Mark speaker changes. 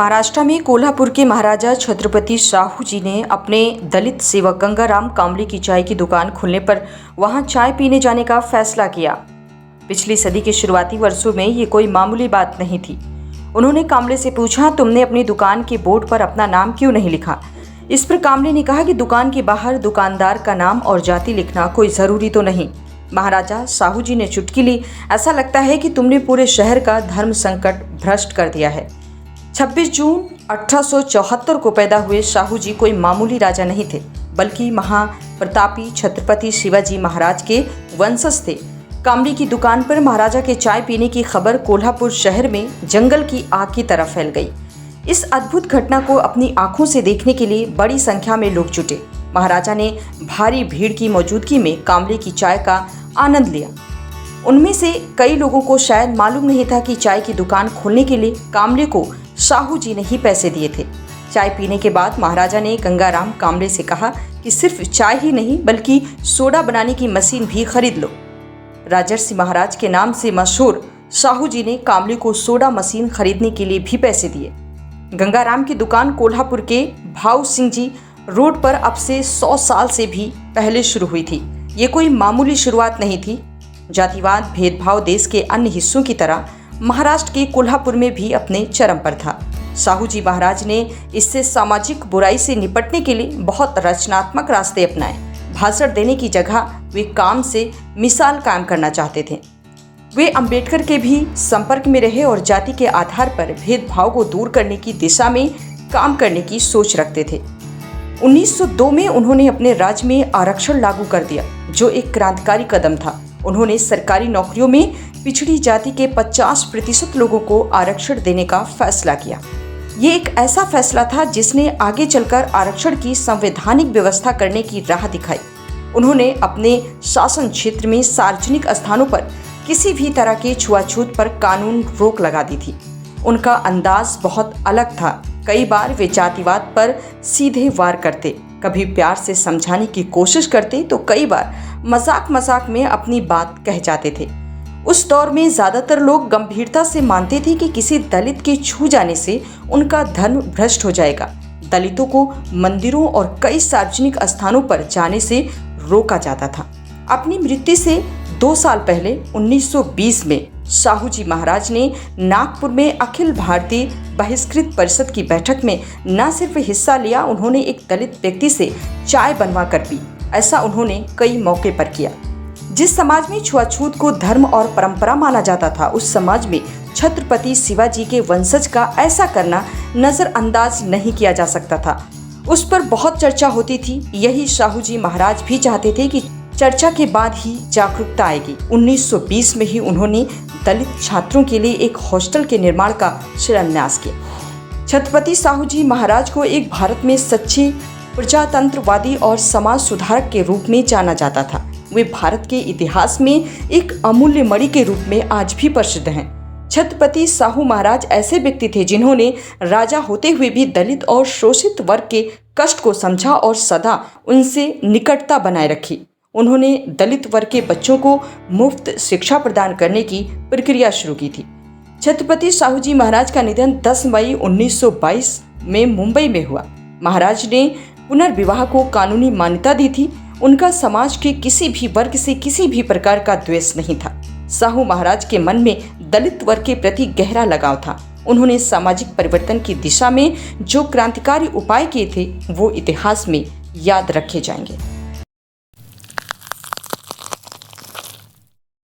Speaker 1: महाराष्ट्र में कोल्हापुर के महाराजा छत्रपति शाहू जी ने अपने दलित सेवक गंगाराम कांबळे की चाय की दुकान खोलने पर वहां चाय पीने जाने का फैसला किया। पिछली सदी के शुरुआती वर्षों में ये कोई मामूली बात नहीं थी। उन्होंने कांबळे से पूछा, तुमने अपनी दुकान के बोर्ड पर अपना नाम क्यों नहीं लिखा? इस पर कांबळे ने कहा कि दुकान के बाहर दुकानदार का नाम और जाति लिखना कोई ज़रूरी तो नहीं। महाराजा शाहू जी ने चुटकी ली, ऐसा लगता है कि तुमने पूरे शहर का धर्म संकट भ्रष्ट कर दिया है। 26 जून 1874 को पैदा हुए शाहू जी कोई मामूली राजा नहीं थे, बल्कि महाप्रतापी छत्रपति शिवाजी महाराज के वंशज थे। कांबळे की दुकान पर महाराजा के चाय पीने की खबर कोल्हापुर शहर में जंगल की आग की तरह फैल गई। इस अद्भुत घटना को अपनी आंखों से देखने के लिए बड़ी संख्या में लोग जुटे। महाराजा ने भारी भीड़ की मौजूदगी में कांबळे की चाय का आनंद लिया। उनमें से कई लोगों को शायद मालूम नहीं था कि चाय की दुकान खोलने के लिए कांबळे को शाहू जी ने ही पैसे दिए थे। चाय पीने के बाद महाराजा ने गंगाराम कांबळे से कहा कि सिर्फ चाय ही नहीं बल्कि सोडा बनाने की मशीन भी खरीद लो। राजर्षि महाराज के नाम से मशहूर शाहू जी ने कांबळे को सोडा मशीन खरीदने के लिए भी पैसे दिए। गंगाराम की दुकान कोल्हापुर के भाऊ सिंह जी रोड पर अब से 100 साल से भी पहले शुरू हुई थी। ये कोई मामूली शुरुआत नहीं थी। जातिवाद भेदभाव देश के अन्य हिस्सों की तरह महाराष्ट्र के कोल्हापुर में भी अपने चरम पर था। शाहू जी महाराज ने इससे सामाजिक बुराई से निपटने के लिए बहुत रचनात्मक रास्ते अपनाए। भाषण देने की जगह वे काम से मिसाल कायम करना चाहते थे। वे अंबेडकर के भी संपर्क में रहे और जाति के आधार पर भेदभाव को दूर करने की दिशा में काम करने की सोच रखते थे। 1902 में उन्होंने अपने राज्य में आरक्षण लागू कर दिया, जो एक क्रांतिकारी कदम था। उन्होंने सरकारी नौकरियों में पिछड़ी जाति के 50% लोगों को आरक्षण देने का फैसला किया। ये एक ऐसा फैसला था जिसने आगे चलकर आरक्षण की संवैधानिक व्यवस्था करने की राह दिखाई। उन्होंने अपने शासन क्षेत्र में सार्वजनिक स्थानों पर किसी भी तरह के छुआछूत पर कानून रोक लगा दी थी। उनका अंदाज बहुत अलग था। कई बार वे जातिवाद पर सीधे वार करते, कभी प्यार से समझाने की कोशिश करते तो कई बार मजाक में अपनी बात कह जाते थे। उस दौर में ज़्यादातर लोग गंभीरता से मानते थे कि किसी दलित के छू जाने से उनका धर्म भ्रष्ट हो जाएगा। दलितों को मंदिरों और कई सार्वजनिक स्थानों पर जाने से रोका जाता था। अपनी मृत्यु से 2 साल पहले 1920 में शाहू जी महाराज ने नागपुर में अखिल भारतीय बहिष्कृत परिषद की बैठक में न सिर्फ हिस्सा लिया, उन्होंने एक दलित व्यक्ति से चाय बनवा कर पी। ऐसा उन्होंने कई मौके पर किया। जिस समाज में छुआछूत को धर्म और परंपरा माना जाता था, उस समाज में छत्रपति शिवाजी के वंशज का ऐसा करना नजरअंदाज नहीं किया जा सकता था। उस पर बहुत चर्चा होती थी। यही शाहू जी महाराज भी चाहते थे कि चर्चा के बाद ही जागरूकता आएगी। 1920 में ही उन्होंने दलित छात्रों के लिए एक हॉस्टल के निर्माण का शिलान्यास किया। छत्रपति शाहू जी महाराज को एक भारत में सच्चे प्रजातंत्रवादी और समाज सुधारक के रूप में जाना जाता था। वे भारत के इतिहास में एक अमूल्य मणि के रूप में आज भी प्रसिद्ध हैं। छत्रपति शाहू महाराज ऐसे व्यक्ति थे जिन्होंने राजा होते हुए भी दलित और शोषित वर्ग के कष्ट को समझा और सदा उनसे निकटता बनाए रखी। उन्होंने दलित वर्ग के बच्चों को मुफ्त शिक्षा प्रदान करने की प्रक्रिया शुरू की थी। छत्रपति शाहू जी महाराज का निधन 10 मई 1922 में मुंबई में हुआ। महाराज ने पुनर्विवाह को कानूनी मान्यता दी थी। उनका समाज के किसी भी वर्ग से किसी भी प्रकार का द्वेष नहीं था। शाहू महाराज के मन में दलित वर्ग के प्रति गहरा लगाव था। उन्होंने सामाजिक परिवर्तन की दिशा में जो क्रांतिकारी उपाय किए थे, वो इतिहास में याद रखे जाएंगे।